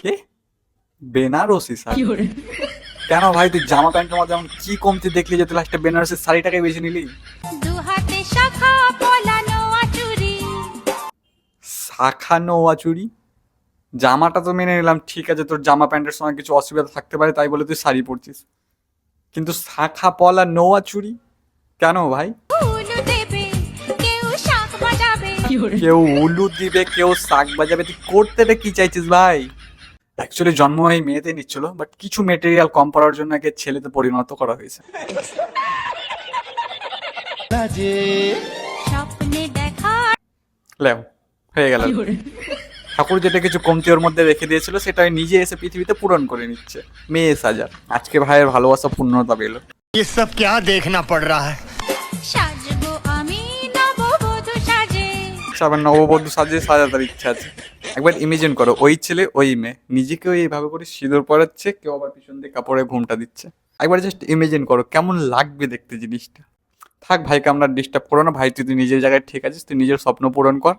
কে? বেনারসি শাড়ি? কেন ভাই, তুই জামা প্যান্টের মধ্যে এমন কি কমতি দেখলি যে তুই লাস্টে বেনারসি শাড়িটাকে বেছে নিলি? দুহাতে শাখা পলানো আচুরি। শাখা নোয়া চুড়ি? জামাটা তো মেনে নিলাম, ঠিক আছে, তোর জামা প্যান্টের সময় কিছু অসুবিধা থাকতে পারে তাই বলে তুই শাড়ি পরছিস, কিন্তু শাখা পলা নোয়া চুড়ি কেন ভাই? উলু দেবে কেউ শাখ বাজাবে। কেউ উলু দিবে, কেউ শাক বাজাবে, তুই করতেটা কি চাইছিস ভাই? অ্যাকচুয়ালি জন্ম এই মেয়েতে নিচ্ছিল, বাট কিছু মেটেরিয়াল কম পড়ার জন্য একে ছেলেতে পরিণত করা হয়েছে। স্বপ্নে দেখা লেও, হয়ে গেল। ঠাকুর যেটা কিছু কমতি ওর মধ্যে রেখে দিয়েছিল সেটা নিজে এসে পৃথিবীতে পূরণ করে নিচ্ছে, মেয়ে সাজার। আজকে ভাইয়ের ভালোবাসা পূর্ণতা পেল। ये सब क्या देखना पड़ रहा है। সাজবো আমি নববধূ সাজে। আবার নববধূ সাজিয়ে সাজাতার ইচ্ছা আছে। একবার ইমেজিন করো, ওই ছেলে ওই মেয়ে নিজেকেও এইভাবে করে সিঁদুর পরাচ্ছে, কেউ আবার পিছন দিয়ে কাপড়ে ঘুমটা দিচ্ছে। একবার জাস্ট ইমেজিন করো কেমন লাগবে দেখতে জিনিসটা। থাক ভাইকে আমরা ডিস্টার্ব করো না ভাই, তুই নিজের জায়গায় ঠিক আছিস, তুই নিজের স্বপ্ন পূরণ কর।